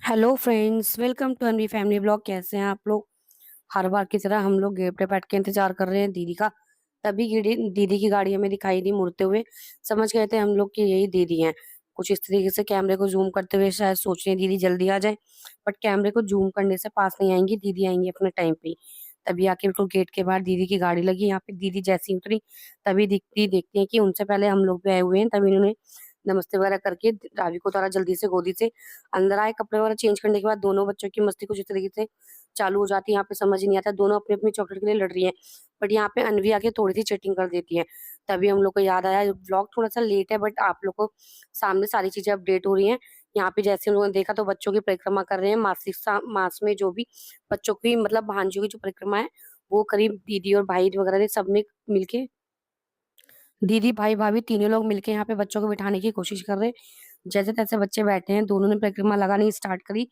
Hello friends, welcome to Anvi family blog. कैसे हैं आप लोग? हर बार की तरह हम लोग गेट पे बैठ के इंतजार कर रहे हैं दीदी का। तभी दीदी की गाड़ी हमें दिखाई दी मुड़ते हुए। समझ गए थे हम लोग कि यही दीदी हैं। कुछ इस तरीके से कैमरे को जूम करते हुए शायद सोच रहे हैं दीदी जल्दी आ जाए, बट कैमरे को जूम करने से पास नहीं आएंगी, दीदी आएंगी अपने टाइम पे ही। तभी आके बिल्कुल गेट के बाहर दीदी की गाड़ी लगी। यहाँ पे दीदी जैसी उतरी तभी देखती हैं कि उनसे पहले हम लोग भी आए हुए हैं। तभी इन्होंने नमस्ते वगैरह करके रावी को उतारा जल्दी से गोदी से। अंदर आए, कपड़े वगैरह चेंज करने के बाद दोनों बच्चों की मस्ती कुछ इस तरीके से चालू हो जाती है। यहाँ पे समझ ही नहीं आता, दोनों अपनी अपनी चॉकलेट के लिए लड़ रही है, बट यहाँ पे अनवी आके थोड़ी सी चीटिंग कर देती है। तभी हम लोग को याद आया, व्लॉग थोड़ा सा लेट है बट आप लोग को सामने सारी चीजें अपडेट हो रही हैं। यहाँ पे जैसे हम लोगों ने देखा तो बच्चों की परिक्रमा कर रहे हैं। मास में जो भी बच्चों की मतलब भांजियों की जो परिक्रमा है वो करीब दीदी और भाई वगैरह ने सबने मिलके, दीदी भाई भाभी तीनों लोग मिलके यहाँ पे बच्चों को बिठाने की कोशिश कर रहे हैं। जैसे तैसे बच्चे बैठे हैं, दोनों ने परिक्रमा लगानी स्टार्ट करी।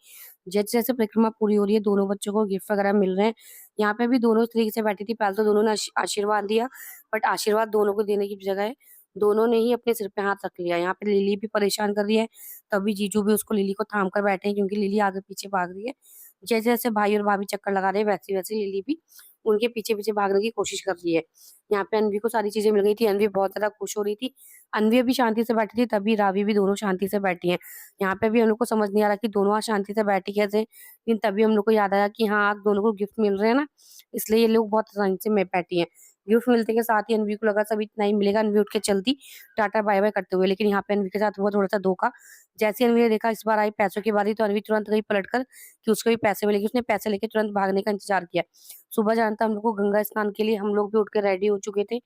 जैसे जैसे परिक्रमा पूरी हो रही है, दोनों बच्चों को गिफ्ट वगैरह मिल रहे हैं। यहाँ पे भी दोनों इस तरीके से बैठी थी। पहले तो दोनों ने आशीर्वाद दिया, बट आशीर्वाद दोनों को देने की बजाय दोनों ने ही अपने सिर पे हाथ रख लिया। यहाँ पे लिली भी परेशान कर रही है, तभी जीजू भी उसको लिली को थाम कर बैठे हैं क्योंकि लिली आगे पीछे भाग रही है। जैसे जैसे भाई और भाभी चक्कर लगा रहे हैं वैसे वैसे लिली भी उनके पीछे पीछे भागने की कोशिश कर रही है। यहाँ पे अनवी को सारी चीजें मिल गई थी, अनवी बहुत ज्यादा खुश हो रही थी। अनवी अभी शांति से बैठी थी, तभी रावी भी दोनों शांति से बैठी हैं। यहाँ पे भी हम लोग को समझ नहीं आ रहा कि दोनों आज शांति से बैठी कैसे, लेकिन तभी हम लोग को याद आया कि हाँ, आज दोनों को गिफ्ट मिल रहे हैं ना, इसलिए ये लोग बहुत आसानी से में बैठी हैं। गिफ्ट मिलते के साथ ही अनवी को लगा सब इतना ही मिलेगा, अनवी उठ के चलती टाटा बाय बाय करते हुए, लेकिन यहाँ पे अनवी के साथ हुआ थोड़ा सा धोखा। जैसे अनवी ने देखा इस बार आई पैसों की बारी, तो अनवी तुरंत गई पलट कर कि उसको भी पैसे मिलेंगे। उसने पैसे लेके तुरंत भागने का इंतजार किया। सुबह जाना था हम लोग को गंगा स्नान के लिए, हम लोग भी उठ के रेडी हो चुके थे।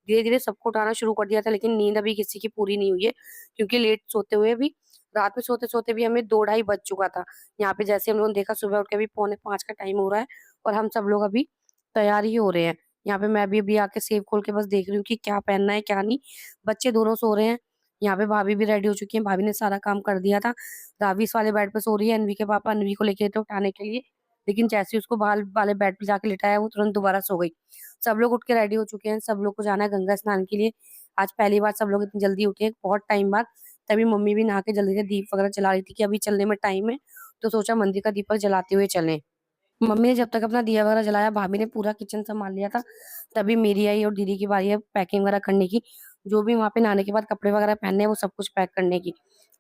धीरे धीरे सबको उठाना शुरू कर दिया था, लेकिन नींद अभी किसी की पूरी नहीं हुई है क्योंकि लेट सोते हुए भी, रात में सोते सोते भी हमें 2 ढाई बज चुका था। यहाँ पे जैसे हम लोगों ने देखा सुबह उठ के अभी 4:45 का टाइम हो रहा है और हम सब लोग अभी तैयार ही हो रहे हैं। यहाँ पे मैं भी अभी आके सेब खोल के बस देख रही हूँ कि क्या पहनना है क्या नहीं। बच्चे दोनों सो रहे हैं। यहाँ पे भाभी भी रेडी हो चुकी है, भाभी ने सारा काम कर दिया था। रावी इस वाले बेड पे सो रही है, अनवी के पापा अनवी को लेके थे उठाने के लिए, लेकिन जैसे ही उसको बाहर वाले बेड पे जाके लिटाया वो तुरंत दोबारा सो गई। सब लोग उठ के रेडी हो चुके हैं, सब लोग को जाना है गंगा स्नान के लिए। आज पहली बार सब लोग इतनी जल्दी उठे बहुत टाइम बाद। तभी मम्मी भी नहा के जल्दी से दीप वगैरह जला रही थी कि अभी चलने में टाइम है, तो सोचा मंदिर का दीपक जलाते हुए चलें। मम्मी ने जब तक अपना दिया वगैरह जलाया, भाभी ने पूरा किचन संभाल लिया था। तभी मेरी आई और दीदी की बारी है पैकिंग वगैरह करने की। जो भी वहां पे नहाने के बाद कपड़े वगैरह पहनने हैं वो सब कुछ पैक करने की।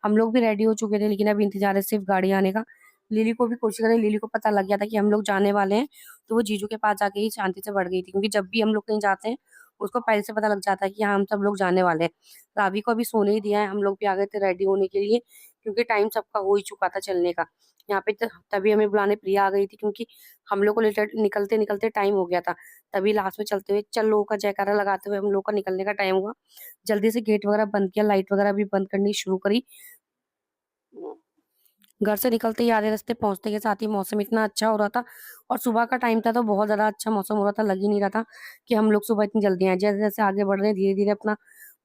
हम लोग भी रेडी हो चुके थे, लेकिन अभी इंतजार है सिर्फ गाड़ी आने का। लिली को भी कोशिश करें, लिली को पता लग गया था कि हम लोग जाने वाले हैं, तो वो जीजू के पास जाके ही शांति से बढ़ गई थी, क्योंकि जब भी हम लोग कहीं जाते हैं उसको पहले से पता लग जाता है कि हाँ, हम सब लोग जाने वाले हैं। रावी को अभी सोने ही दिया है, हम लोग भी आ गए थे रेडी होने के लिए क्योंकि टाइम सबका हो ही चुका था चलने का। यहाँ पे तभी हमें बुलाने प्रिया आ गई थी, क्योंकि हम लोग को निकलते निकलते टाइम हो गया था। तभी लास्ट में चलते हुए चल लोगों का जयकारा लगाते हुए हम लोग का निकलने का टाइम हुआ। जल्दी से गेट वगैरह बंद किया, लाइट वगैरह भी बंद करनी शुरू करी। घर से निकलते ही आधे रास्ते पहुंचने के साथ ही मौसम इतना अच्छा हो रहा था, और सुबह का टाइम था तो बहुत ज्यादा अच्छा मौसम हो रहा था। लग ही नहीं रहा था कि हम लोग सुबह इतनी जल्दी आए। जैसे जैसे आगे बढ़ रहे हैं धीरे धीरे अपना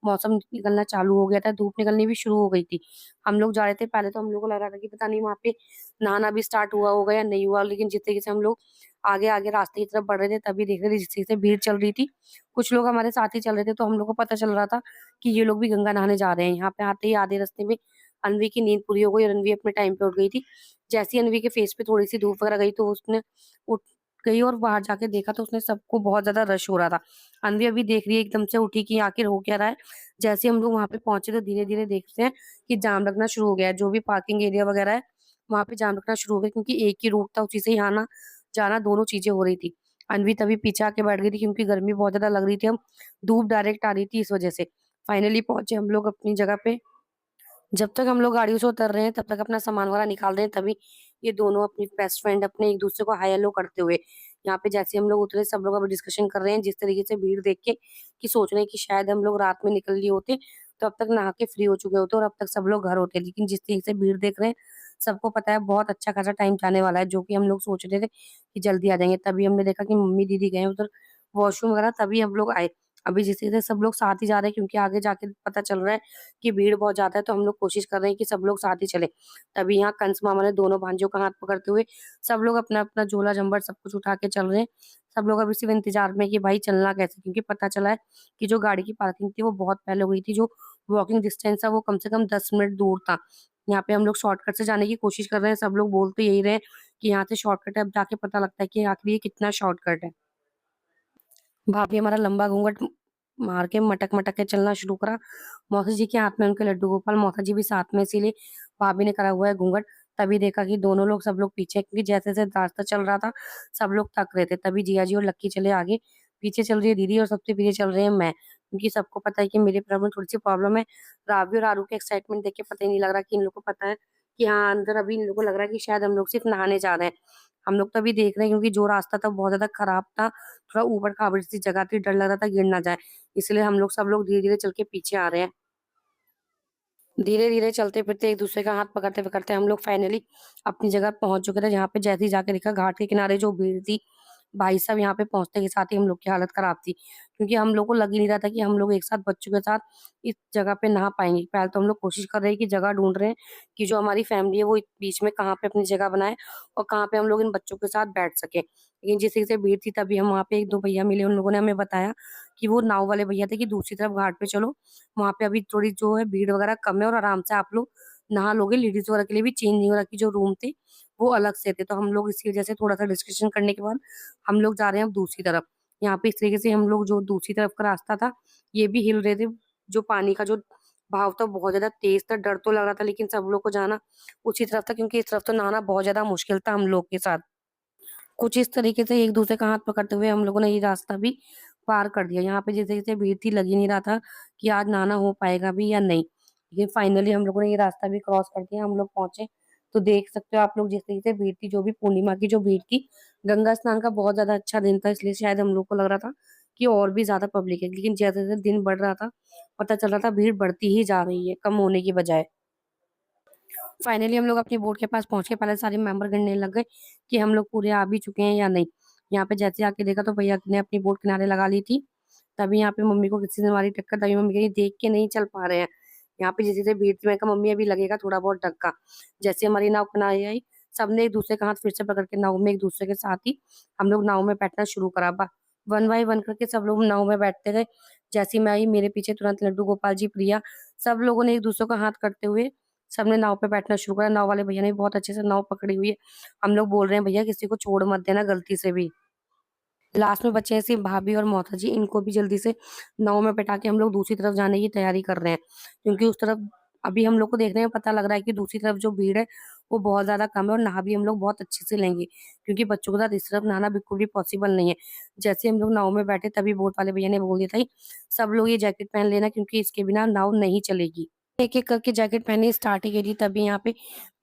मौसम निकलना चालू हो गया था, धूप निकलनी भी शुरू हो गई थी। हम लोग जा रहे थे, पहले तो हम लोग को लग रहा था कि पता नहीं वहां पे नहाना भी स्टार्ट हुआ होगा या नहीं हुआ, लेकिन जिस तरीके से हम लोग आगे आगे रास्ते की तरफ बढ़ रहे थे तभी देख रहे थे जिस तरीके से भीड़ चल रही थी। कुछ लोग हमारे साथ ही चल रहे थे, तो हम लोग को पता चल रहा था कि ये लोग भी गंगा नहाने जा रहे हैं। यहाँ पे आते ही आधे रास्ते में अनवी की नींद पूरी हो गई और अनवी अपने टाइम पे उठ गई थी। जैसे ही अनवी के फेस पे थोड़ी सी धूप वगैरह गई तो उसने उठ गई और बाहर जाके देखा तो उसने सबको बहुत ज्यादा रश हो रहा था। अनवी अभी देख रही है, एकदम से उठी कि आखिर हो क्या रहा है। जैसे हम लोग वहां पे पहुंचे तो धीरे धीरे देखते हैं कि जाम लगना शुरू हो गया है। जो भी पार्किंग एरिया वगैरह है वहां पे जाम लगना शुरू हो गया, क्योंकि एक ही रूट था, उसी से ही आना जाना दोनों चीजें हो रही थी। अनवी तभी पीछे आके बैठ गई थी क्योंकि गर्मी बहुत ज्यादा लग रही थी, हम धूप डायरेक्ट आ रही थी इस वजह से। फाइनली पहुंचे हम लोग अपनी जगह पे। जब तक हम लोग गाड़ियों से उतर रहे हैं तब तक अपना सामान वगैरह निकाल रहे हैं, तभी ये दोनों अपनी बेस्ट फ्रेंड अपने एक दूसरे को हाय हेलो करते हुए, यहाँ पे जैसे हम लोग उतरे सब लोग अभी डिस्कशन कर रहे हैं जिस तरीके से भीड़ देख के, कि सोच रहे हैं कि शायद हम लोग रात में निकल लिए होते तो अब तक नहा के फ्री हो चुके होते और अब तक सब लोग घर होते। लेकिन जिस तरीके से भीड़ देख रहे हैं सबको पता है बहुत अच्छा खासा टाइम जाने वाला है, जो कि हम लोग सोच रहे थे कि जल्दी आ जाएंगे। तभी हमने देखा कि मम्मी दीदी गए हैं उधर वॉशरूम वगैरह, तभी हम लोग आए। अभी जिस तरीके से सब लोग साथ ही जा रहे हैं क्योंकि आगे जाके पता चल रहा है कि भीड़ बहुत ज्यादा है, तो हम लोग कोशिश कर रहे हैं कि सब लोग साथ ही चले। तभी यहाँ कंस मामा ने दोनों भांजियों का हाथ पकड़ते हुए सब लोग अपना अपना झोला झंबर सब कुछ उठा के चल रहे हैं। सब लोग अभी सिर्फ इंतजार में कि भाई चलना कैसे, क्योंकि पता चला है कि जो गाड़ी की पार्किंग थी वो बहुत पहले हो गई थी, जो वॉकिंग डिस्टेंस था वो कम से कम 10 मिनट दूर था। यहाँ पे हम लोग शॉर्टकट से जाने की कोशिश कर रहे हैं, सब लोग बोल तो यही रहे हैं कि यहाँ से शॉर्टकट है, अब जाके पता लगता है कि आखिर ये कितना शॉर्टकट है। भाभी हमारा लंबा घूंघट मार के मटक-मटक के चलना शुरू करा। मौसी जी के हाथ में उनके लड्डू गोपाल, मौसा जी भी साथ में, इसीलिए भाभी ने करा हुआ है घूंघट। तभी देखा कि दोनों लोग सब लोग पीछे, क्योंकि जैसे-जैसे रास्ता चल रहा था, सब लोग थक रहे थे। तभी जिया जी और लक्की चले आगे, पीछे चल रही है दीदी और सबसे पीछे चल रहे हैं मैं। क्योंकि सबको पता है कि मेरे पैर में थोड़ी-सी प्रॉब्लम है। रावी और आरू के एक्साइटमेंट देख के पता ही नहीं लग रहा कि इन लोग को पता है कि हाँ, अंदर अभी इन लोगों को लग रहा है कि शायद हम लोग सिर्फ नहाने जा रहे हैं। हम लोग तो अभी देख रहे हैं, क्योंकि जो रास्ता था बहुत ज़्यादा खराब था, थोड़ा ऊबड़-खाबड़ सी जगह थी, डर लग रहा था गिर ना जाए। इसलिए हम लोग सब लोग धीरे-धीरे चल के पीछे आ रहे हैं। धीरे-धीरे चलते-फिरते एक-दूसरे का हाथ पकड़ते-पकड़ते हम लोग फाइनली अपनी जगह पहुँच चुके थे, जहाँ पे जैसे ही जाके देखा घाट के किनारे जो भीड़ थी, भाई साहब यहाँ पे पहुँचते के साथ ही हम लोग की हालत खराब थी। क्योंकि हम लोग को लग ही नहीं रहा था कि हम लोग एक साथ बच्चों के साथ इस जगह पे नहा पाएँगे। पहले तो हम लोग कोशिश कर रहे हैं कि जगह ढूँढ रहे हैं कि जो हमारी फैमिली है वो बीच में कहाँ पे अपनी जगह बनाए और कहाँ पे हम लोग इन बच्चों के साथ बैठ सकें। लेकिन जैसे-जैसे भीड़ थी तभी हम वहाँ पे 1-2 भैया मिले, उन लोगों ने हमें बताया कि वो नाव वाले भैया थे कि दूसरी तरफ घाट पे चलो, वहाँ पे अभी थोड़ी जो है भीड़ वगैरह कम है और आराम से आप लोग नहा लोगे। लेडीज़ वगैरह के लिए भी चेंजिंग वगैरह की जो रूम थे, वो अलग से थे। तो हम लोग इसी वजह से थोड़ा-सा डिस्कशन करने के बाद हम लोग जा रहे हैं अब दूसरी तरफ। यहाँ पे इस तरीके से हम लोग जो दूसरी तरफ का रास्ता था, ये भी हिल रहे थे। जो पानी का जो बहाव था बहुत ज़्यादा तेज़ था, डर तो लग रहा था लेकिन सब लोग को जाना उसी तरफ था, क्योंकि इस तरफ तो नहाना बहुत ज़्यादा मुश्किल था हम लोग के साथ। कुछ इस तरीके से एक-दूसरे का हाथ पकड़ते हुए हम लोगों ने ये रास्ता भी पार कर दिया। यहाँ पे जैसे-जैसे भीड़ थी लग ही नहीं रहा था कि आज नहाना हो पाएगा भी या नहीं। लेकिन फाइनली हम लोगों ने ये रास्ता भी क्रॉस करके हम लोग पहुँचे। तो देख सकते हो आप लोग जिस तरीके से भीड़ थी, जो भी पूर्णिमा की जो भीड़ थी, गंगा स्नान का बहुत ज़्यादा अच्छा दिन था, इसलिए शायद हम लोग को लग रहा था कि और भी ज़्यादा पब्लिक है। लेकिन जैसे-जैसे दिन बढ़ रहा था, पता चल रहा था भीड़ बढ़ती ही जा रही है, कम होने की बजाय। फाइनली हम लोग अपनी बोट के पास पहुँच के पहले सारे मेंबर गिनने लग गए कि हम लोग पूरे आ भी चुके हैं या नहीं। यहाँ पे जैसे आके देखा तो भैया ने अपनी बोट किनारे लगा ली थी। तभी यहाँ पे मम्मी को किसी ने मारी टक्कर, तभी मम्मी कही देख के नहीं चल पा रहे हैं। यहाँ पे जैसे-जैसे भीड़ थी, मैंने कहा मम्मी अभी लगेगा थोड़ा बहुत धक्का। जैसे हमारी नाव किनारे आई, सबने एक-दूसरे का हाथ फिर से पकड़ के नाव में एक-दूसरे के साथ ही हम लोग नाव में बैठना शुरू करा। वन बाय वन करके सब लोग नाव में बैठते गए। जैसे ही मैं आई, मेरे पीछे तुरंत लड्डू गोपाल जी, प्रिया, सब लोगों ने एक-दूसरे का हाथ करते हुए सबने नाव पे बैठना शुरू करा। नाव वाले भैया ने भी बहुत अच्छे से नाव पकड़ी हुई है। हम लोग बोल रहे हैं भैया किसी को छोड़ मत देना गलती से भी। लास्ट में बचे हैं सिर्फ भाभी और मोथा जी, इनको भी जल्दी से नाव में बैठा के हम लोग दूसरी तरफ जाने की तैयारी कर रहे हैं। क्योंकि उस तरफ अभी हम लोग को देखने में पता लग रहा है कि दूसरी तरफ जो भीड़ है, वो बहुत ज़्यादा कम है और नहा भी हम लोग बहुत अच्छे से लेंगे। क्योंकि बच्चों के साथ इस तरफ नहाना बिल्कुल भी पॉसिबल नहीं है। जैसे हम लोग नाव में बैठे तभी बोट वाले भैया ने बोल दिया था, सब लोग ये जैकेट पहन लेना क्योंकि इसके बिना नाव नहीं चलेगी। एक-एक करके जैकेट पहनी स्टार्ट ही करी, तभी यहाँ पे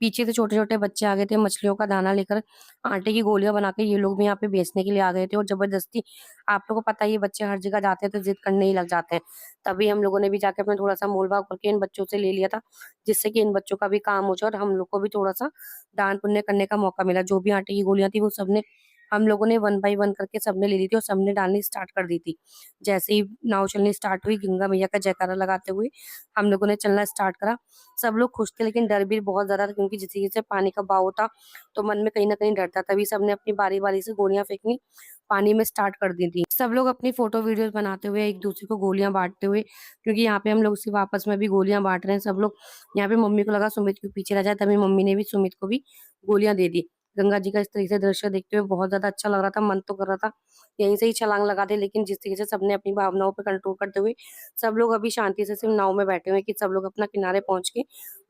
पीछे से छोटे-छोटे बच्चे आ गए थे मछलियों का दाना लेकर, आटे की गोलियाँ बना के ये लोग भी यहाँ पे बेचने के लिए आ गए थे और ज़बरदस्ती आप लोगों को पता ही है बच्चे हर जगह जाते हैं तो ज़िद करने ही लग जाते हैं। तभी हम लोगों ने भी जाके अपना थोड़ा-सा मोल-भाव करके इन बच्चों से ले लिया था, जिससे कि इन बच्चों का भी काम हो जाए और हम लोग को भी थोड़ा-सा दान-पुण्य करने का मौका मिला। जो भी आटे की गोलियाँ थी वो सबने हम लोगों ने वन बाय वन करके सबने ले ली थी और सबने डालनी स्टार्ट कर दी थी। जैसे ही नाव चलनी स्टार्ट हुई, गंगा मैया का जयकारा लगाते हुए हम लोगों ने चलना स्टार्ट करा। सब लोग खुश थे लेकिन डर भी बहुत ज़्यादा था, क्योंकि जैसे-जैसे पानी का बहाव था, तो मन में कहीं न कहीं डर था। तभी सबने अपनी बारी-बारी से गोलियाँ फेंकनी पानी में स्टार्ट कर दी थी। सब लोग अपनी फ़ोटो वीडियोज़ बनाते हुए, एक-दूसरे को गोलियाँ बाँटते हुए, क्योंकि यहाँ पे हम लोग सिर्फ़ आपस में भी गोलियाँ बाँट रहे हैं सब लोग। यहाँ पे मम्मी को लगा सुमित क्यों पीछे रह जाए, तभी मम्मी ने भी सुमित को भी गोलियाँ दे दी। गंगा जी का इस तरीके से दृश्य देखते हुए बहुत ज़्यादा अच्छा लग रहा था, मन तो कर रहा था यहीं से ही छलांग लगा दें, लेकिन जिस तरीके से सबने अपनी भावनाओं पे कंट्रोल करते हुए सब लोग अभी शांति से सिर्फ नाव में बैठे हुए हैं कि सब लोग अपना किनारे पहुँच के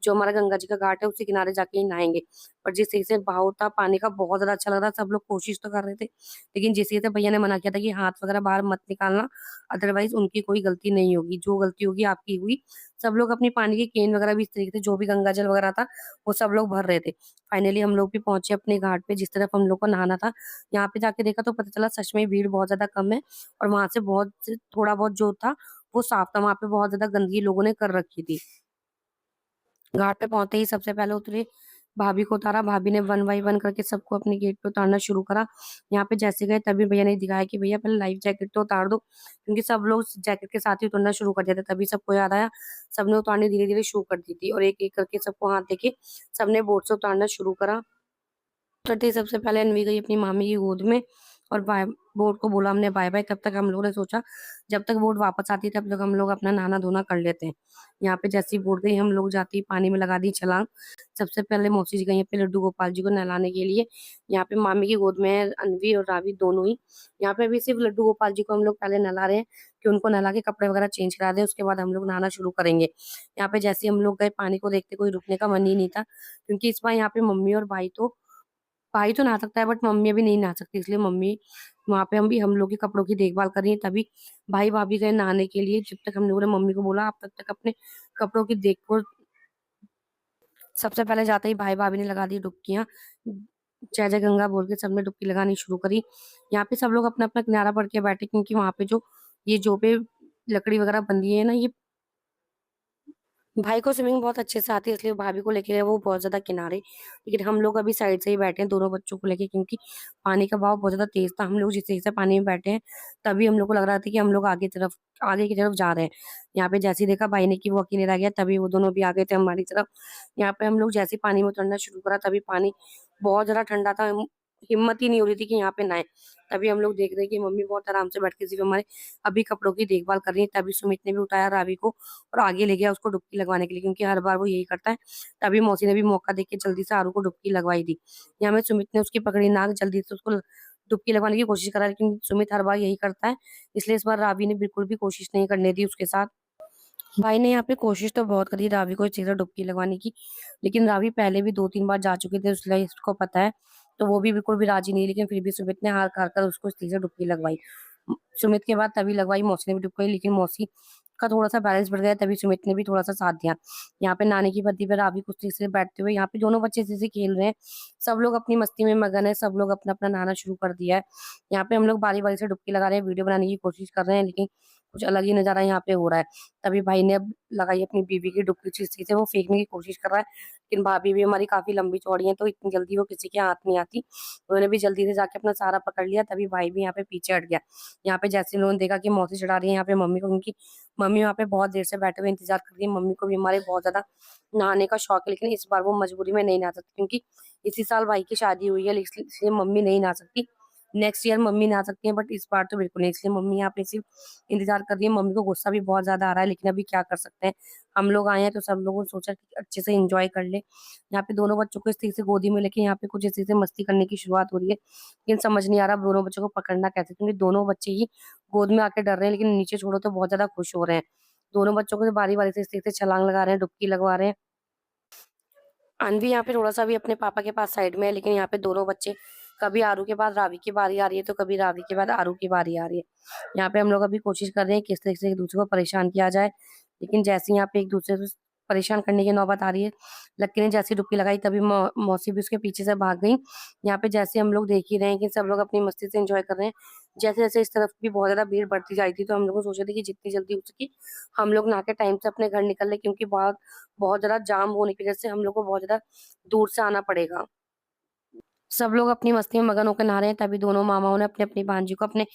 जो हमारा गंगा जी का घाट है उसी किनारे जाके ही नहाएँगे। पर जिस तरीके से बहाव था पानी का बहुत ज़्यादा अच्छा लग रहा था, सब लोग कोशिश तो कर रहे थे, लेकिन जिस तरीके से भैया ने मना किया था कि हाथ वगैरह बाहर मत निकालना, अदरवाइज़ उनकी कोई गलती नहीं होगी, जो गलती होगी आपकी हुई। सब लोग अपनी पानी की केन वगैरह भी इस तरीके से जो भी गंगा जल वगैरह था, वो सब लोग भर रहे थे। फाइनली हम लोग भी पहुँचे अपने घाट पे जिस तरफ हम लोग को नहाना था। यहाँ पे जाके देखा तो पता चला सच में भीड़ बहुत ज़्यादा कम है और वहाँ से बहुत थोड़ा बहुत जो था वो साफ था, वहाँ पे बहुत ज़्यादा गंदगी लोगों ने कर रखी थी। घाट पे पहुँचते ही सबसे पहले उतरे, भाभी को उतारा, भाभी ने वन बाय वन करके सबको अपने गेट पे उतारना शुरू करा। यहाँ पे जैसे गए तभी भैया ने दिखाया कि भैया पहले लाइफ जैकेट तो उतार दो, क्योंकि सब लोग जैकेट के साथ ही उतरना शुरू कर दिया था। तभी सबको याद आया, सबने उतारनी धीरे-धीरे शुरू कर दी थी और एक-एक करके सबको हाथ देके सबने बोट से उतारना शुरू करा। उतरते ही सबसे पहले अनवी गई अपनी मामी की गोद में और बोट को बोला हमने बाय बाय। तब तक हम लोगों ने सोचा जब तक बोट वापस आती है तब तक हम लोग अपना नहाना धोना कर लेते हैं। यहाँ पे जैसी बोट गई हम लोग जाती पानी में लगा दी छलांग। सबसे पहले मौसी जी गई हैं पे लड्डू गोपाल जी को नहलाने के लिए। यहाँ पे मामी की गोद में है अनवी और रावी दोनों ही। यहाँ पे अभी सिर्फ लड्डू गोपाल जी को हम लोग पहले नहला रहे हैं कि उनको नहला के कपड़े वगैरह चेंज करा दें, उसके बाद हम लोग नहाना शुरू करेंगे। यहाँ पे जैसे ही हम लोग गए पानी को देखते कोई रुकने का मन ही नहीं था, क्योंकि इस बार यहाँ पे मम्मी और भाई तो नहा सकता है बट मम्मी अभी नहीं नहा सकती, इसलिए मम्मी वहां पे हम लोग के कपड़ों की देखभाल कर रही है। तभी भाई भाभी गए नहाने के लिए। जब तक हम लोगों ने मम्मी को बोला आप तब तक अपने कपड़ों की देखभाल। सबसे पहले जाते ही भाई भाभी ने लगा दी डुबकियां। जय जय गंगा बोल के सबने डुबकी लगानी शुरू करी। यहाँ पे सब लोग अपना अपना किनारा पड़ के बैठे, क्योंकि वहां पे जो पे लकड़ी वगैरह बंधी है ना, ये भाई को स्विमिंग बहुत अच्छे से आती है, इसलिए भाभी को लेके गए वो बहुत ज्यादा किनारे। लेकिन हम लोग अभी साइड से ही बैठे हैं दोनों बच्चों को लेके, क्योंकि पानी का बहाव बहुत ज्यादा तेज था। हम लोग जिस तेज से पानी में बैठे हैं तभी हम लोग को लग रहा था कि हम लोग आगे की तरफ जा रहे हैं। यहाँ पे जैसे ही देखा भाई ने कि वो अकेले रह गया, तभी वो दोनों भी आ गए थे हमारी तरफ। यहाँ पे हम लोग जैसे ही पानी में उतरना शुरू करा तभी पानी बहुत ज्यादा ठंडा था। हिम्मत ही नहीं हो रही थी कि यहाँ पे नहाए। तभी हम लोग देख रहे हैं कि मम्मी बहुत आराम से बैठ के सिर्फ हमारे अभी कपड़ों की देखभाल कर रही है। तभी सुमित ने भी उठाया रावी को और आगे ले गया उसको डुबकी लगवाने के लिए, क्योंकि हर बार वो यही करता है। तभी मौसी ने भी मौका देख के जल्दी से आरू को डुबकी लगवाई दी। यहाँ में सुमित ने उसकी पकड़ी नाक, जल्दी से उसको डुबकी लगवाने की कोशिश करा, लेकिन सुमित हर बार यही करता है, इसलिए इस बार रावी ने बिल्कुल भी कोशिश नहीं करने दी उसके साथ। भाई ने यहाँ पे कोशिश तो बहुत करी रावी को इस चीज से डुबकी लगवाने की, लेकिन रावी पहले भी 2-3 बार जा चुके थे, इसलिए उसको पता है। तो वो भी बिल्कुल भी राजी नहीं, लेकिन फिर भी सुमित ने हार हार कर उसको इस चीज से डुबकी लगवाई। सुमित के बाद तभी लगवाई मौसी ने भी डुबकी, लेकिन मौसी का थोड़ा सा बैलेंस बढ़ गया, तभी सुमित ने भी थोड़ा सा साथ दिया। यहाँ पे नानी की बद्दी पे रावी कुछ से बैठते हुए यहाँ पे दोनों बच्चे इसी खेल रहे हैं। सब लोग अपनी मस्ती में मगन है, सब लोग अपना अपना नहाना शुरू कर दिया है। यहाँ पे हम लोग बारी बारी से डुबकी लगा रहे हैं, वीडियो बनाने की कोशिश कर रहे हैं, लेकिन कुछ अलग ही नजारा यहाँ पे हो रहा है। तभी भाई ने अब लगाई अपनी बीवी की डुबकी, किसी से वो फेंकने की कोशिश कर रहा है, लेकिन भाभी भी हमारी काफी लंबी चौड़ी है, तो इतनी जल्दी वो किसी के हाथ नहीं आती। उन्होंने भी जल्दी से जाके अपना सारा पकड़ लिया, तभी भाई भी यहाँ पे पीछे हट गया। यहाँ पे जैसे उन्होंने देखा कि मौसी चढ़ा रही है यहाँ पे मम्मी को, क्योंकि मम्मी वहाँ पे बहुत देर से बैठे हुए इंतजार कर रही है। मम्मी को भी हमारे बहुत ज्यादा नहाने का शौक है, लेकिन इस बार वो मजबूरी में नहीं नहा सकती, क्योंकि इसी साल भाई की शादी हुई है, इसलिए मम्मी नहीं नहा सकती। नेक्स्ट ईयर मम्मी नहा सकती है, बट इस बार तो बिल्कुल नहीं, इसलिए मम्मी यहाँ पे सिर्फ इंतजार कर रही है। मम्मी को गुस्सा भी बहुत ज्यादा आ रहा है, लेकिन अभी क्या कर सकते हैं। हम लोग आए हैं तो सब लोगों ने सोचा कि अच्छे से एंजॉय कर ले। यहाँ पे दोनों बच्चों को इस तरीके से गोदी में लेके यहाँ पे कुछ इस तरीके से मस्ती करने की शुरुआत हो रही है, लेकिन समझ नहीं आ रहा दोनों बच्चों को पकड़ना कैसे, क्योंकि दोनों बच्चे ही गोद में आके डर रहे हैं, लेकिन नीचे छोड़ो तो बहुत ज्यादा खुश हो रहे हैं। दोनों बच्चों को बारी बारी से इस तरीके से छलांग लगा रहे हैं, डुबकी लगवा रहे हैं। अनवी यहाँ पे थोड़ा सा भी अपने पापा के पास साइड में है, लेकिन यहाँ पे दोनों बच्चे, कभी आरू के बाद रावी की बारी आ रही है तो कभी रावी के बाद आरू की बारी आ रही है। यहाँ पे हम लोग अभी कोशिश कर रहे हैं किस तरीके से एक दूसरे को परेशान किया जाए, लेकिन जैसे ही यहाँ पे एक दूसरे को परेशान करने की नौबत आ रही है, लक्की ने जैसी डुबकी लगाई तभी मौसी भी उसके पीछे से भाग गई। यहाँ पे जैसे हम लोग देख ही रहे हैं कि सब लोग अपनी मस्ती से एंजॉय कर रहे हैं। जैसे जैसे इस तरफ भी बहुत ज्यादा भीड़ बढ़ती जा रही थी, तो हम लोग को सोचा था कि जितनी जल्दी हो सके हम लोग नहा के टाइम से अपने घर निकल ले, क्योंकि बहुत बहुत ज्यादा जाम होने की वजह से हम लोग को बहुत ज्यादा दूर से आना पड़ेगा। सब लोग अपनी मस्ती में मगन होकर नहा रहे हैं, तभी दोनों मामाओं ने अपने अपनी भांजी को अपने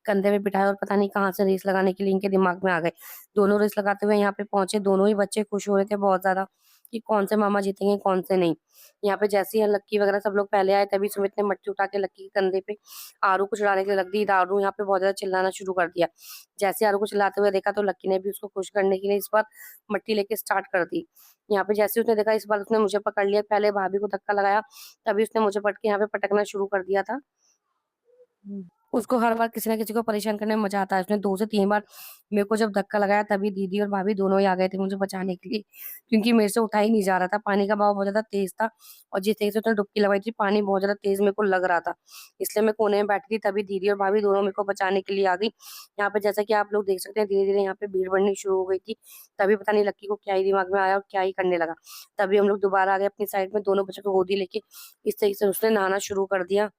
कंधे में बिठाया और पता नहीं कहाँ से रेस लगाने के लिए इनके दिमाग में आ गए। दोनों रेस लगाते हुए यहाँ पे पहुंचे, दोनों ही बच्चे खुश हो रहे थे बहुत ज्यादा कि कौन से मामा जीतेंगे कौन से नहीं। यहाँ पे जैसे ही लक्की वगैरह सब लोग पहले आए, तभी सुमित ने मट्टी उठा के लक्की के कंधे पे आरू को चढ़ाने के लिए रख दी। आरू यहाँ पे बहुत ज्यादा चिल्लाना शुरू कर दिया। जैसे आरू को चिल्लाते हुए देखा तो लक्की ने भी उसको खुश करने के लिए इस बार मट्टी लेके स्टार्ट कर दी। यहाँ पे जैसे उसने देखा इस बार उसने मुझे पकड़ लिया, पहले भाभी को धक्का लगाया, तभी उसने मुझे पट के यहाँ पे पटकना शुरू कर दिया था। उसको हर बार किसी ना किसी को परेशान करने में मजा आता है। उसने 2 से 3 बार मेरे को जब धक्का लगाया, तभी दीदी और भाभी दोनों ही आ गए थे मुझे बचाने के लिए, क्योंकि मेरे से उठा ही नहीं जा रहा था। पानी का बहाव बहुत ज्यादा तेज था, और जिस तरीके से उसने डुबकी लगाई थी पानी बहुत ज्यादा तेज मेरे को लग रहा था, इसलिए मैं कोने में बैठी थी। तभी दीदी और भाभी दोनों मेरे को बचाने के लिए आ गई। यहाँ पे जैसा कि आप लोग देख सकते हैं धीरे धीरे यहाँ पे भीड़ बढ़नी शुरू हो गई थी। तभी पता नहीं लक्की को क्या ही दिमाग में आया और क्या ही करने लगा। तभी हम लोग दोबारा आ गए अपनी साइड में, दोनों बच्चों को गोदी लेके इस तरीके से उसने नहाना शुरू कर दिया।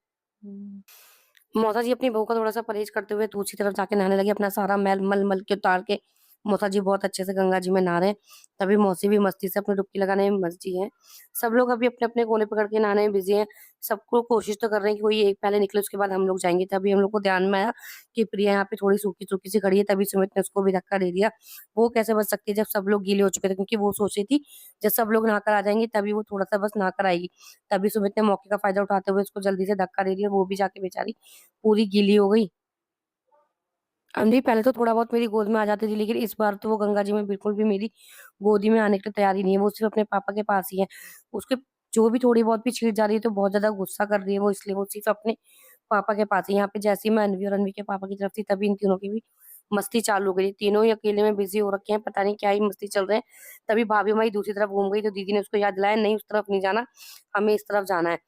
मौसा जी अपनी बहू का थोड़ा सा परहेज करते हुए दूसरी तरफ जाके नहाने लगे, अपना सारा मैल मल मल के उतार के मौसा जी बहुत अच्छे से गंगा जी में नहा रहे हैं। तभी मौसी भी मस्ती से अपनी डुबकी लगाने में मस्ती है। सब लोग अभी अपने-अपने कोने पकड़ के नहाने में बिज़ी हैं। सबको कोशिश तो कर रहे हैं कि कोई एक पहले निकले उसके बाद हम लोग जाएँगे। तभी हम लोग को ध्यान में आया कि प्रिया यहाँ पे थोड़ी सूखी-सूखी सी खड़ी है, तभी सुमित ने उसको भी धक्का दे दिया। वो कैसे बच सकती है जब सब लोग गीले हो चुके थे, क्योंकि वो सोच रही थी जब सब लोग नहाकर आ जाएँगे तभी वो थोड़ा-सा बस नहाकर आएगी। तभी सुमित ने मौके का फ़ायदा उठाते हुए उसको जल्दी से धक्का दे दिया, वो भी जाके बेचारी पूरी गीली हो गई। नहीं, पहले तो थोड़ा बहुत मेरी गोद में आ जाती थी, लेकिन इस बार तो वो गंगा जी में बिल्कुल भी मेरी गोदी में आने के लिए तैयार ही नहीं है, वो सिर्फ़ अपने पापा के पास ही है। उसके जो भी थोड़ी बहुत भी छींट जा रही है तो बहुत ज़्यादा गुस्सा कर रही है वो, इसलिए वो सिर्फ़ अपने पापा के पास है। यहाँ पे जैसे ही मैं अन्वी और अन्वी के पापा की तरफ थी, तभी इन तीनों की भी मस्ती चालू हो गई। तीनों ही अकेले में बिज़ी हो रखे हैं, पता नहीं क्या ही मस्ती चल रहे हैं। तभी भाभी हमारी दूसरी तरफ घूम गई, तो दीदी ने उसको याद दिलाया, नहीं उस तरफ नहीं जाना, हमें इस तरफ जाना है।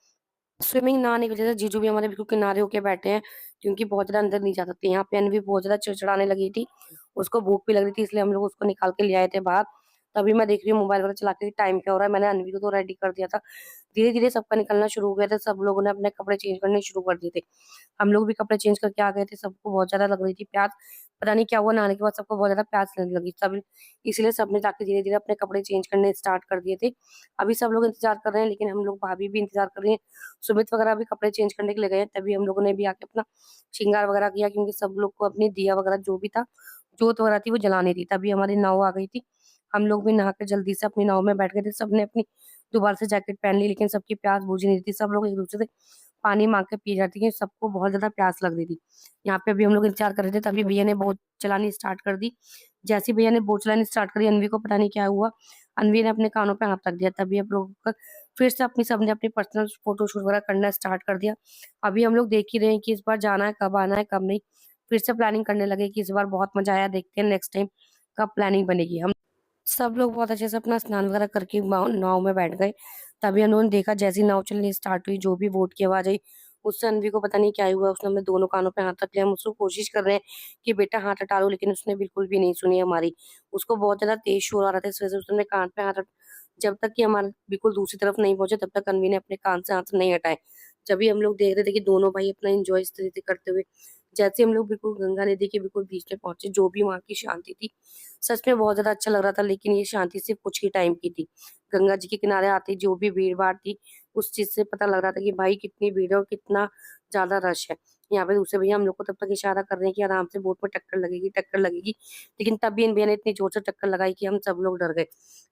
स्विमिंग ना आने की वजह से जीजू भी हमारे बिल्कुल किनारे होके बैठे हैं, क्योंकि बहुत ज़्यादा अंदर नहीं जा सकते। यहाँ पे अन्वी बहुत ज़्यादा चिड़चिड़ाने लगी थी, उसको भूख भी लग रही थी, इसलिए हम लोग उसको निकाल के ले आए थे बाहर। तभी मैं देख रही हूँ मोबाइल वगैरह चला के टाइम क्या हो रहा है, मैंने अन्वी को तो रेडी कर दिया था। धीरे-धीरे सबका निकलना शुरू हो गया था, सब लोगों ने अपने कपड़े चेंज करने शुरू कर दिए थे। हम लोग भी कपड़े चेंज करके आ गए थे, सबको बहुत ज़्यादा लग रही थी प्यास। पता नहीं क्या हुआ, नहाने के बाद सबको बहुत ज़्यादा प्यास लगने लगी, सब इसीलिए सबने जाके धीरे-धीरे अपने कपड़े चेंज करने स्टार्ट कर दिए थे। अभी सब लोग इंतज़ार कर रहे हैं, लेकिन हम लोग भाभी भी इंतज़ार कर रही हैं। सुमित वगैरह भी कपड़े चेंज करने के लिए गए हैं, तभी हम लोगों ने भी आके अपना श्रृंगार वगैरह किया, क्योंकि सब लोग को अपनी दिया वगैरह जो भी था, जोत वगैरह थी वो जलानी थी। तभी हमारी नाव आ गई थी। हम लोग भी नहा के जल्दी से अपनी नाव में बैठ गए थे। सबने अपनी दोबारा से जैकेट पहन ली, लेकिन सबकी प्यास बुझ नहीं रही थी। सब लोग एक-दूसरे से पानी माँग के पी रहे थे, क्योंकि सबको बहुत ज़्यादा प्यास लग रही थी। यहाँ पे अभी हम लोग इंतज़ार कर रहे थे, तभी भैया ने बोट चलानी स्टार्ट कर दी। जैसे ही भैया ने बोट चलानी स्टार्ट करी, अन्वी को पता नहीं क्या हुआ, अन्वी ने अपने कानों पे हाथ रख दिया। तभी हम लोग का फिर से अपनी सबने अपनी पर्सनल फ़ोटोशूट वगैरह करना स्टार्ट कर दिया। अभी हम लोग देख ही रहे हैं कि इस बार जाना है, कब आना है, कब नहीं। फिर से प्लानिंग करने लगे कि इस बार बहुत मज़ा आया, देखते हैं नेक्स्ट टाइम कब प्लानिंग बनेगी। हम सब लोग बहुत अच्छे से अपना स्नान वगैरह करके नाव में बैठ गए। तभी उन्होंने देखा, जैसे ही नाव चलनी स्टार्ट हुई, जो भी बोट की आवाज़ आई, उससे अन्वी को पता नहीं क्या ही हुआ, उसने अपने दोनों कानों पे हाथ रख लिया। हम उसको कोशिश कर रहे हैं कि बेटा हाथ हटा लो, लेकिन उसने बिल्कुल भी नहीं सुनी हमारी। उसको बहुत ज़्यादा तेज़ शोर आ रहा था, इस वज़ह से उसने कान पे हाथ रख जब तक कि हमारे बिल्कुल दूसरी तरफ नहीं पहुँचे, तब तक अन्वी ने अपने कान से हाथ नहीं हटाए। जभी हम लोग देख रहे थे कि दोनों भाई अपना एन्जॉय इस तरीके से करते हुए, जैसे हम लोग बिल्कुल गंगा नदी के बिल्कुल बीच में पहुँचे, जो भी वहाँ की शांति थी, सच में बहुत ज़्यादा अच्छा लग रहा था, लेकिन ये शांति सिर्फ़ कुछ ही टाइम की थी। गंगा जी के किनारे आते ही जो भी भीड़-भाड़ थी, उस चीज़ से पता लग रहा था कि भाई कितनी भीड़ है और कितना ज़्यादा रश है। यहाँ पे दूसरे भैया हम लोग को तब तक इशारा कर रहे हैं कि आराम से बोट में टक्कर लगेगी, टक्कर लगेगी। लेकिन तब भी इन भैया ने इतनी ज़ोर से टक्कर लगाई कि हम सब लोग डर गए।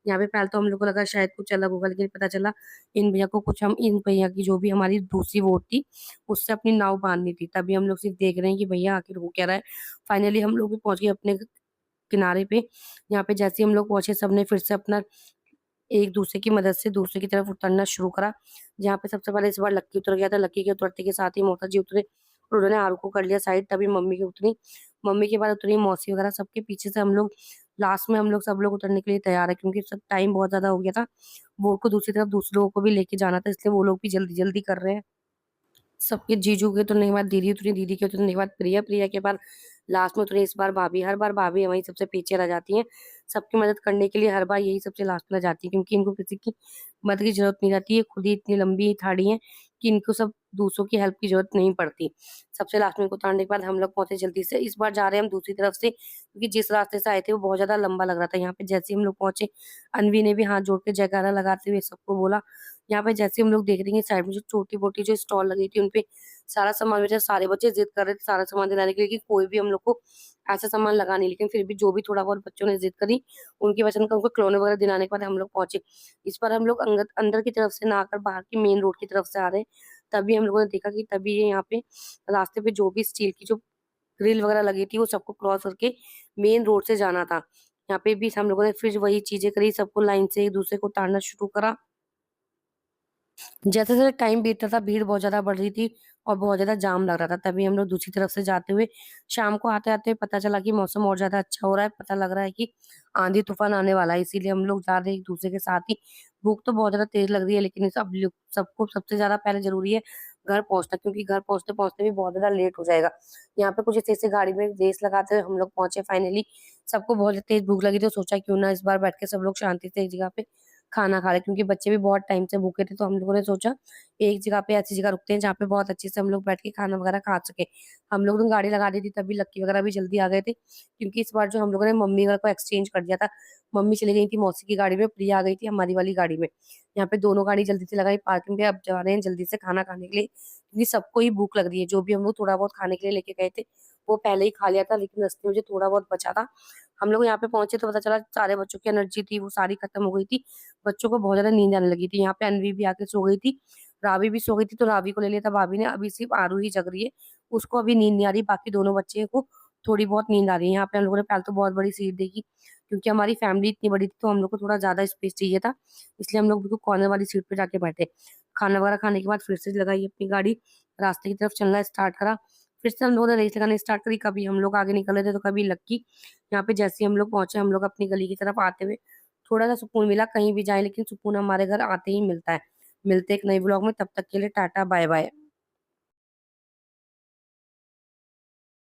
यहाँ पे पहले तो हम लोग को लगा शायद कुछ अलग होगा, लेकिन पता चला इन भैया की जो भी हमारी दूसरी बोट थी, उससे अपनी नाव बाँधनी थी। तभी हम लोग सिर्फ़ देख रहे हैं कि भैया आखिर हो क्या रहा है। फाइनली हम लोग भी पहुँच गए अपने किनारे पे। यहाँ पे जैसे ही हम लोग पहुँचे, सबने फिर से अपना एक-दूसरे की मदद से दूसरे की तरफ उतरना शुरू करा। जहाँ पे सबसे पहले इस बार लक्की उतर गया था। लक्की के उतरते के साथ ही मौसा जी उतरे और उन्होंने आरू को कर लिया साइड, तभी मम्मी की उतरी। मम्मी के बाद उतरी मौसी वगैरह, सबके पीछे से हम लोग लास्ट में हम लोग सब लोग उतरने के लिए तैयार है, क्योंकि सब टाइम बहुत ज़्यादा हो गया था। बोट को दूसरी तरफ दूसरे लोगों को भी लेके जाना था, इसलिए वो लोग भी जल्दी-जल्दी कर रहे हैं। सबके जीजू के उतरने के बाद दीदी उतरी, दीदी के उतरने के बाद प्रिया, प्रिया के बाद लास्ट में उतरी इस बार भाभी। हर बार भाभी हमारी सबसे पीछे रह जाती हैं। सबकी मदद करने के लिए हर बार यही सबसे लास्ट में रह जाती हैं, क्योंकि इनको किसी की मदद की ज़रूरत नहीं रहती है। खुद ही इतनी लंबी ठाड़ी हैं कि इनको सब दूसरों की हेल्प की ज़रूरत नहीं पड़ती। सबसे लास्ट में इनको उतारने के बाद हम लोग पहुँचे जल्दी से। इस बार जा रहे हैं हम दूसरी तरफ से, क्योंकि जिस रास्ते से आए थे वो बहुत ज़्यादा लंबा लग रहा था। यहाँ पे जैसे ही हम लोग पहुँचे, अन्वी ने भी हाथ जोड़ के जयकारा लगाते हुए सबको बोला। यहाँ पे जैसे ही हम लोग देख रहे हैं साइड में जो छोटी-मोटी जो स्टॉल लगी थी, उनपे सारा सामान बेचा। सारे बच्चे ज़िद कर रहे थे सारा सामान दिलाने के लिए, कि कोई भी हम लोग को ऐसा सामान लगा नहीं, लेकिन फिर भी जो भी थोड़ा बहुत बच्चों ने ज़िद करी, उनकी वजह से उनको खिलौने वगैरह दिलाने के बाद हम लोग पहुँचे। इस बार हम लोग अंदर की तरफ से ना आकर बाहर की मेन रोड की तरफ से आ रहे हैं। तभी हम लोगों ने देखा कि तभी ये यहाँ पे रास्ते पे जो भी स्टील की जो ग्रिल वगैरह लगी थी, वो सबको क्रॉस करके मेन रोड से जाना था। यहाँ पे भी हम लोगों ने फिर वही चीज़ें करी, सबको लाइन से एक-दूसरे को उतारना शुरू करा। जैसे-जैसे टाइम बीतता था, भीड़ बहुत ज़्यादा बढ़ रही थी और बहुत ज़्यादा जाम लग रहा था। तभी हम लोग दूसरी तरफ से जाते हुए शाम को आते-आते पता चला कि मौसम और ज़्यादा अच्छा हो रहा है। पता लग रहा है कि आंधी-तूफ़ान आने वाला है, इसीलिए हम लोग जा रहे हैं एक-दूसरे के साथ ही। भूख तो बहुत ज़्यादा तेज़ लग रही है, लेकिन सबको सबसे ज़्यादा पहले ज़रूरी है घर पहुँचना, क्योंकि घर पहुँचते-पहुँचते भी बहुत ज़्यादा लेट हो जाएगा। यहाँ पे कुछ ऐसे-ऐसे गाड़ी में रेस लगाते हुए हम लोग पहुँचे फाइनली। सबको बहुत तेज़ भूख लगी थी, तो सोचा क्यों ना इस बार बैठ के सब लोग शांति से एक जगह पे खाना खा लें, क्योंकि बच्चे भी बहुत टाइम से भूखे थे। तो हम लोगों ने सोचा एक जगह पे ऐसी जगह रुकते हैं जहाँ पे बहुत अच्छे से हम लोग बैठ के खाना वगैरह खा सके। हम लोगों ने गाड़ी लगा दी थी, तभी लक्की वगैरह भी जल्दी आ गए थे, क्योंकि इस बार जो हम लोगों ने मम्मी वगैरह को एक्सचेंज कर दिया था। मम्मी चली गई थी मौसी की गाड़ी में, प्रिया आ गई थी हमारी वाली गाड़ी में। यहाँ पे दोनों गाड़ी जल्दी से लगाई पार्किंग पे, अब जा रहे हैं जल्दी से खाना खाने के लिए, क्योंकि सबको ही भूख लग रही है। जो भी हम लोग थोड़ा बहुत खाने के लिए लेके गए थे वो पहले ही खा लिया था, लेकिन रास्ते में जो थोड़ा बहुत बचा था, हम लोग यहाँ पे पहुंचे तो पता चला सारे बच्चों की एनर्जी थी वो सारी खत्म हो गई थी। बच्चों को बहुत ज्यादा नींद आने लगी थी। यहाँ पे अनवी भी आके सो गई थी, रावी भी सो गई थी, तो रावी को ले लिया था भाभी ने। अभी सिर्फ आरू ही जग रही है, उसको अभी नींद नहीं आ रही। बाकी दोनों बच्चे को थोड़ी बहुत नींद आ रही है। यहाँ पे हम लोगों ने पहले तो बहुत बड़ी सीट देखी, क्योंकि हमारी फैमिली इतनी बड़ी थी तो हम लोग को थोड़ा ज्यादा स्पेस चाहिए था, इसलिए हम लोग बिल्कुल कॉर्नर वाली सीट पे जाके बैठे। खाना वगैरह खाने के बाद फिर से लगाई अपनी गाड़ी, रास्ते की तरफ चलना स्टार्ट करा। फिर से हम लोगों ने रेस लगानी स्टार्ट करी, कभी हम लोग आगे निकल रहे थे तो कभी लक्की। यहाँ पे जैसे ही हम लोग पहुंचे, हम लोग अपनी गली की तरफ आते हुए थोड़ा सा सुकून मिला। कहीं भी जाए लेकिन सुकून हमारे घर आते ही मिलता है। मिलते एक नए ब्लॉग में, तब तक के लिए टाटा बाय बाय।